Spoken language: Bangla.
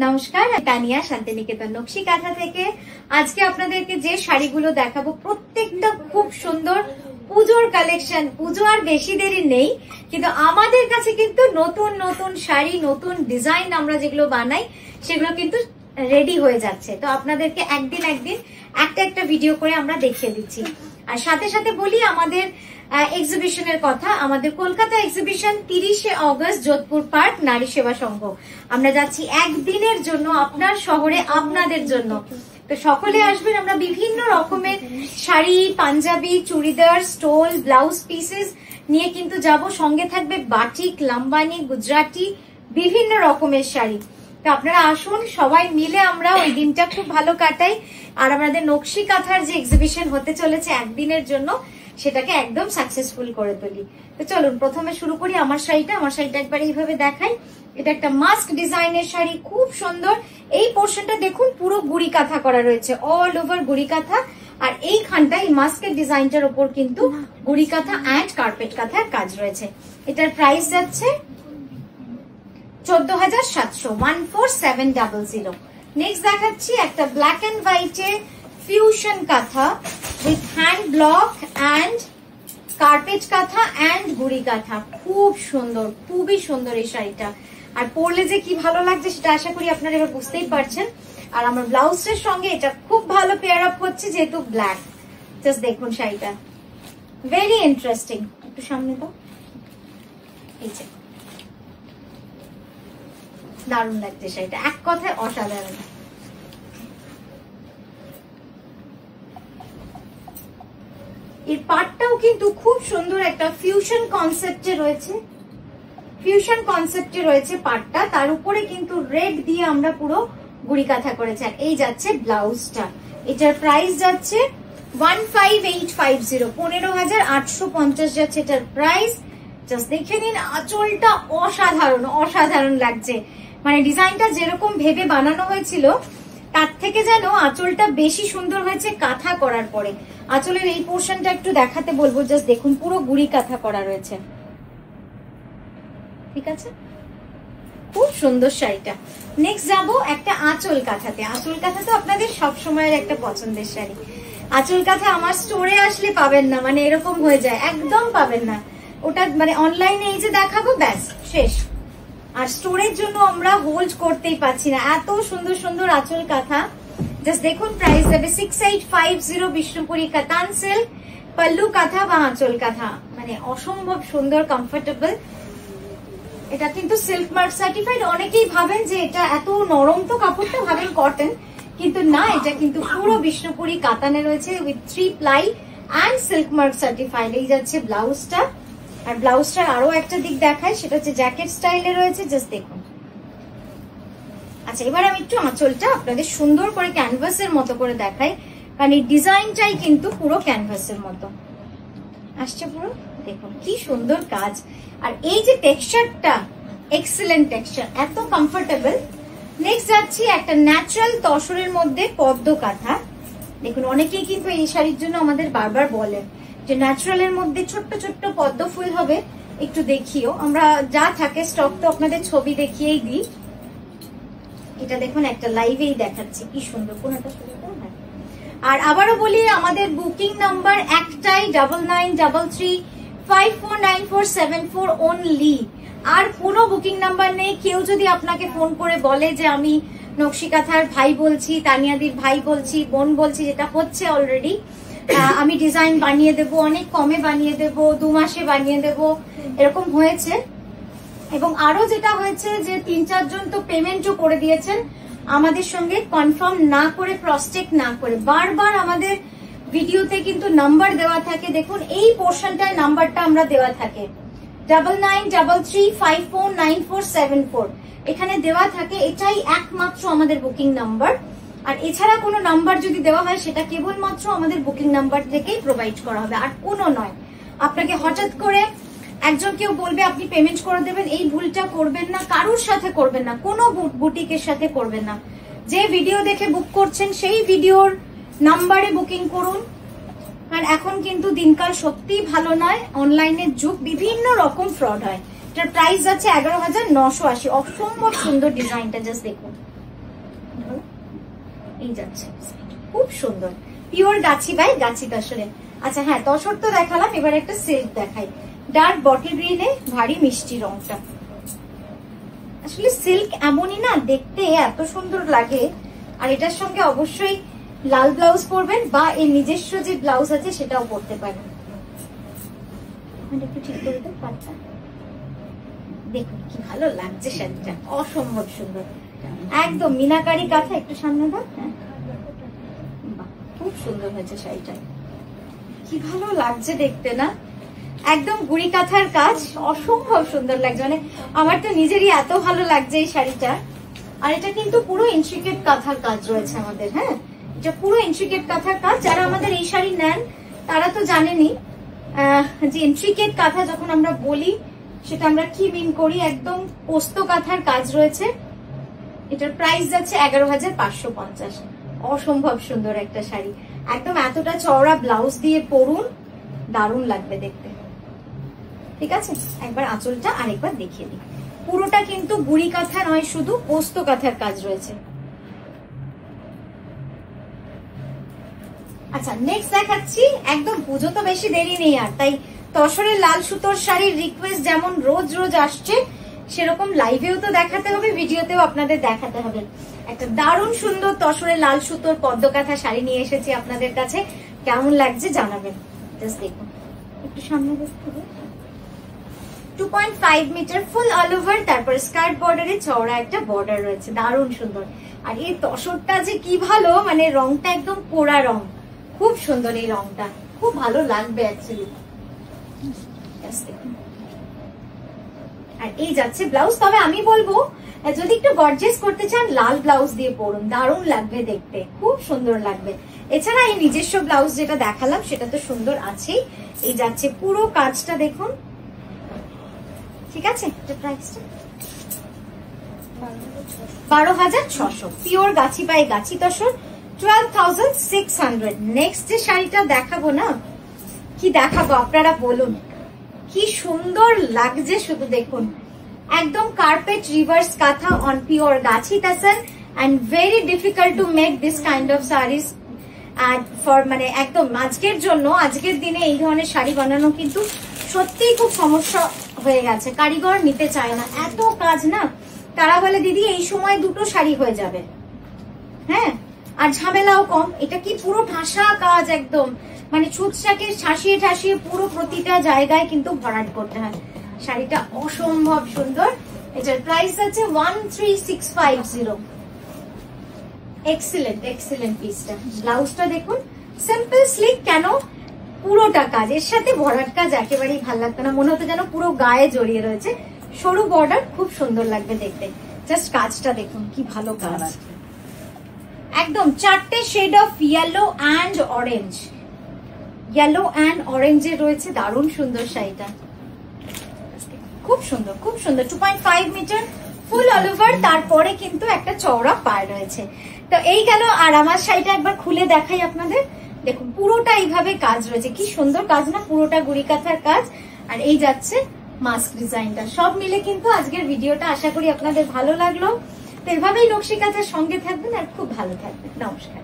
নমস্কার, তানিয়া শান্তিনিকেতন নকশি কাঁথা থেকে। আজকে আপনাদেরকে যে শাড়িগুলো দেখাবো প্রত্যেকটা খুব সুন্দর পুজোর কালেকশন। পুজো আর বেশি দেরি নেই, কিন্তু আমাদের কাছে কিন্তু নতুন নতুন শাড়ি, নতুন ডিজাইন আমরা যেগুলো বানাই সেগুলো কিন্তু রেডি হয়ে যাচ্ছে। তো আপনাদেরকে একদিন একটা একটা ভিডিও করে আমরা দেখিয়ে দিচ্ছি। আর সাথে সাথে বলি আমাদের এক্সিবিশনের কথা। আমাদের কলকাতা এক্সিবিশন 30শে অগস্ট, যোধপুর পার্ক, নারী সেবা সংঘ। আমরা যাচ্ছি একদিনের জন্য আপনার শহরে, আপনাদের জন্য। তো সকলে আসবেন। আমরা বিভিন্ন রকমের sari, panjabi, churidar, stole, blouse pieces নিয়ে কিন্তু যাব। সঙ্গে থাকবে বাটিক, লাম্বানি, গুজরাটি, বিভিন্ন রকমের শাড়ি। তো আপনারা আসুন, সবাই মিলে আমরা ওই দিনটা খুব ভালো কাটাই। আর আমাদের নকশি কাঁথার যে এক্সিবিশন হতে চলেছে একদিনের জন্য, সেটাকে একদম সাকসেসফুল করে তুলি। তো চলুন প্রথমে শুরু করি আমার শাড়িটা। আমার শাড়িটা একবার এইভাবে দেখাই। এটা একটা মাস্ক ডিজাইনের শাড়ি, খুব সুন্দর। এই পোর্শনটা দেখুন, পুরো গুড়ি কাঁথা করা রয়েছে, অল ওভার গুড়ি কাঁথা। আর এইখানটা এই মাস্কের ডিজাইনটার উপর কিন্তু গুড়ি কাঁথা অ্যান্ড কার্পেট কাঁথার কাজ রয়েছে। এটার প্রাইস যাচ্ছে 14,700, 14,700। নেক্সট দেখাচ্ছি একটা ব্ল্যাক এন্ড হোয়াইটে ফিউশন কাঁথা with hand block and carpet কাঁথা অ্যান্ড গুড়ি কাঁথা। খুব সুন্দর, খুবই সুন্দর এই শাড়িটা। আর পরলে যে কি ভালো লাগছে সেটা আশা করি আপনারা এবার বুঝতেই পারছেন। আর আমার ব্লাউজের সঙ্গে এটা খুব ভালো পেয়ার আপ হচ্ছে, যেহেতু ব্ল্যাক। জাস্ট দেখুন শাড়িটা, ভেরি ইন্টারেস্টিং। একটু সামনে তো, এই যে দারুণ লাগছে শাড়িটা, এক কথায় অসাধারণ। এর পাটটাও কিন্তু খুব সুন্দর একটা ফিউশন কনসেপ্টে রয়েছে, পাটটা। তার উপরে কিন্তু রেড দিয়ে আমরা পুরো গুড়ি কাঁথা করেছি। আর এই যাচ্ছে ব্লাউজটা। এটার প্রাইস যাচ্ছে 15,850, 15,850 যাচ্ছে এটার প্রাইস। জাস্ট দেখে নিন, আঁচলটা অসাধারণ, অসাধারণ লাগছে। মানে ডিজাইনটা যেরকম ভেবে বানানো হয়েছিল তার থেকে যেন আঁচলটা বেশি সুন্দর হয়েছে কাঁথা করার পরে। আঁচলের এই পোর্শনটা একটু দেখাতে বলবো। জাস্ট দেখুন, পুরো গুড়ি কাঁথা করা রয়েছে। ঠিক আছে, খুব সুন্দর শাড়িটা। নেক্সট যাবো একটা আঁচল কাঁথাতে। আঁচল কাঁথা তো আপনাদের সবসময়ের একটা পছন্দের শাড়ি। আঁচল কাঁথা আমার স্টোরে আসলে পাবেন না, মানে এরকম হয়ে যায়, একদম পাবেন না। ওটা মানে অনলাইনে এই যে দেখাবো, ব্যাস শেষ। আর স্টোরের জন্য আমরা হোল্ড করতেই পারছি না, এত সুন্দর সুন্দর আঁচল কাঁথা। জাস্ট দেখুন, প্রাইস যাবে 6850, বিষ্ণুপুরি কাতান সিল্ক, পাল্লু কাঁথা বা আঁচল কাঁথা। মানে অসম্ভব সুন্দর, কমফোর্টেবল। এটা কিন্তু সিল্ক মার্ক সার্টিফাইড। অনেকেই ভাবেন যে এটা এত নরম, তো কাপড়টা ভাবেন কটন, কিন্তু না, এটা কিন্তু পুরো বিষ্ণুপুরি কাতানে রয়েছে with 3 ply and silk mark certified. এই যাচ্ছে ব্লাউজটা। আর ব্লাউজটার আরো একটা দিক দেখায়, সেটা হচ্ছে জ্যাকেট স্টাইলে রয়েছে। জাস্ট দেখুন। আচ্ছা, এবার আমি একটু আঁচলটা আপনাদের সুন্দর করে ক্যানভাসের মতো করে দেখাই, কারণ এই ডিজাইনটাই কিন্তু পুরো ক্যানভাসের মতো আসছে পুরো। দেখুন কি সুন্দর কাজ। আর এই যে টেক্সচারটা, এক্সেলেন্ট টেক্সচার, এত কমফোর্টেবল। নেক্সট যাচ্ছি একটা ন্যাচারাল তসরের মধ্যে পদ্ম কাঁথা। দেখুন, অনেকেই কিন্তু এই শাড়ির জন্য আমাদের বারবার বলেন যে ন্যাচারালের মধ্যে ছোট্ট ছোট্ট পদ্ম ফুল হবে, একটু দেখিও। আমরা যা থাকে স্টক তো আপনাদের ছবি দেখিয়েই দিই। এটা দেখুন, একটা লাইভেই দেখাচ্ছি কি সুন্দর। কোনটা সুন্দর। আর আবারও বলি, আমাদের বুকিং নাম্বার একটাই, 9933549474 অনলি। আর কোনো বুকিং নাম্বার নেই। কেউ যদি আপনাকে ফোন করে বলে যে আমি নকশি কাঁথার ভাই বলছি, তানিয়াদির ভাই বলছি, বোন বলছি, যেটা হচ্ছে অলরেডি, আমি ডিজাইন বানিয়ে দেব, অনেক কমে বানিয়ে দেব, 2 মাসে বানিয়ে দেব, এরকম হয়েছে। এবং আরো যেটা হয়েছে যে 3-4 জন তো পেমেন্টও করে দিয়েছেন আমাদের সঙ্গে, কনফার্ম না করে, ক্রস চেক না করে। বারবার আমাদের ভিডিওতে কিন্তু নাম্বার দেওয়া থাকে, দেখুন এই পোর্শনটায় নাম্বারটা আমরা দেওয়া থাকে, 9933549474 এখানে দেওয়া থাকে। এটাই একমাত্র আমাদের বুকিং নাম্বার। আর এছাড়া কোনো নাম্বার যদি দেওয়া হয়, সেটা কেবলমাত্র আমাদের বুকিং নাম্বার থেকেই প্রোভাইড করা হবে, আর কোনো নয়। আপনাকে হঠাৎ করে একজন কেউ বলবে আপনি পেমেন্ট করে দেবেন, এই ভুলটা করবেন না, কারোর সাথে করবেন না, কোনো বুটিকের সাথে করবেন না। যে ভিডিও দেখে বুক করছেন সেই ভিডিওর নাম্বারে বুকিং করুন। আর এখন কিন্তু দিনকাল সত্যিই ভালো নয়, অনলাইনের যুগ, বিভিন্ন রকম ফ্রড হয়। এটার প্রাইস যাচ্ছে 11,980। অসম্ভব সুন্দর ডিজাইনটা, জাস্ট দেখুন এই যাচ্ছে, খুব সুন্দর পিওর গাছি বাই গাছি তসরে। আচ্ছা হ্যাঁ, তসর তো দেখালাম, এবার একটা সিল্ক দেখাই। ডার্ক বটল গ্রিনে ভারী মিষ্টি রংটা। আসলে সিল্ক এমনই না, দেখতে এত সুন্দর লাগে। আর এটার সঙ্গে অবশ্যই লাল ব্লাউজ পরবেন বা এর নিজস্ব যে ব্লাউজ আছে সেটাও পরতে পারেন। একটু ঠিক করে দেব পাটটা, দেখুন কি ভালো লাগছে শাড়িটা, অসম্ভব সুন্দর। একদম মিনাকারি কাঁথা, একটু সামনে দাও। খুব সুন্দর হয়েছে শাড়িটা, কি ভালো লাগছে দেখতে না। একদম গুড়ি কাঁথার কাজ, অসম্ভব সুন্দর লাগছে। মানে আমার তো নিজেরই এত ভালো লাগছে এই শাড়িটা। আর এটা কিন্তু পুরো ইন্ট্রিকেট কাঁথার কাজ রয়েছে আমাদের। হ্যাঁ, এটা পুরো ইন্ট্রিকেট কাঁথার কাজ। যারা আমাদের এই শাড়ি নেন তারা তো জানেনই যে ইন্ট্রিকেট কাঁথা যখন আমরা বলি সেটা আমরা কি মিন করি। একদম পোস্ত কাঁথার কাজ রয়েছে। এটার প্রাইস যাচ্ছে 11,550। অসম্ভব সুন্দর একটা শাড়ি, একদম এতটা চওড়া ব্লাউজ দিয়ে পরুন, দারুণ লাগবে দেখতে। ঠিক আছে, একবার আঁচলটা আরেকবার দেখিয়ে দিই। পুরোটা কিন্তু বুড়ি কাঁথা নয়, শুধু পোস্ত কাঁথার কাজ রয়েছে। আচ্ছা নেক্সট দেখাচ্ছি, একদম পুজো তো বেশি দেরি নেই আর, তাই তসরের লাল সুতোর শাড়ির রিকোয়েস্ট যেমন রোজ রোজ আসছে, সেরকম লাইভেও তো দেখাতে হবে, ভিডিওতেও আপনাদের দেখাতে হবে। একটা দারুণ সুন্দর তসরের লাল সুতোর পদ্ম কাঁথা শাড়ি নিয়ে এসেছি আপনাদের কাছে। কেমন লাগছে জানাবেন। জাস্ট দেখুন, একটু সামনে দেখতে হবে। 2.5 মিটার ফুল অল ওভার, তারপর স্কার্ট বর্ডারে চওড়া একটা বর্ডার রয়েছে, দারুণ সুন্দর। আর এই তসরটা যে কি ভালো, মানে রংটা একদম পোড়া রং, খুব সুন্দর এই রংটা, খুব ভালো লাগবে অ্যাকচুয়ালি। আর এই যাচ্ছে ব্লাউজ। তবে আমি বলবো যদি একটু গর্জিয়াস করতে চান লাল ব্লাউজ দিয়ে পরুন, দারুণ লাগবে দেখতে, খুব সুন্দর লাগবে। এছাড়া এই নিজস্ব ব্লাউজ যেটা দেখালাম সেটা তো সুন্দর আছেই। এই যাচ্ছে পুরো কাজটা দেখুন। ঠিক আছে, এটা প্রাইসটা 12,600, pure Gachhi by Gachhi tussar, 12,600। Next যে শাড়িটা দেখাবো না, কি দেখাবো আপনারা বলুন, কি সুন্দর লাগছে শুধু দেখুন। একদম carpet reverse kantha on pure Gachhi tussar, and very difficult to make this kind of saris. For মানে একদম আজকের জন্য, আজকের দিনে এই ধরনের শাড়ি বানানো কিন্তু সত্যিই খুব সমস্যা হয়ে গেছে, কারিগর নিতে চায় না, এত কাজ না। তারা বলে দিদি এই সময় দুটো শাড়ি হয়ে যাবে। হ্যাঁ, আর ঝামেলাও কম। এটা কি পুরো ঠাসা কাজ, একদম মানে ছুঁচটাকে ঠাসিয়ে ঠাসিয়ে পুরো প্রতিটা জায়গায় কিন্তু ভরাট করতে হয়। শাড়িটা অসম্ভব সুন্দর। এটার প্রাইস আছে 13,650। এক্সিলেন্ট এক্সিলেন্ট পিসটা। ব্লাউজটা দেখুন, সিম্পল স্লিক, কেন পুরোটা কাজ, এর সাথে ভরাট কাজ একেবারেই ভালো লাগতো না, মনে হতো যেন পুরো গায়ে জড়িয়ে রয়েছে। সরু বর্ডার, খুব সুন্দর লাগবে দেখতে। জাস্ট কাজটা দেখুন কি ভালো কাজ। একদম 4টে shade of yellow and orange, yellow and অরেঞ্জে রয়েছে, দারুণ সুন্দর শাড়িটা, খুব সুন্দর খুব সুন্দর। 2.5 মিটার ফুল অল ওভার, তারপরে কিন্তু একটা চওড়া পায় রয়েছে। তো এই গেল। আর আমার শাড়িটা একবার খুলে দেখাই আপনাদের। দেখুন পুরোটা এইভাবে কাজ রয়েছে, কি সুন্দর কাজ না, পুরোটা গুড়ি কাঁথার কাজ। আর এই যাচ্ছে মাস্ক ডিজাইনটা। সব মিলে কিন্তু আজকের ভিডিওটা আশা করি আপনাদের ভালো লাগলো। তো এভাবেই নকশি কাঁথার সঙ্গে থাকবেন আর খুব ভালো থাকবেন। নমস্কার।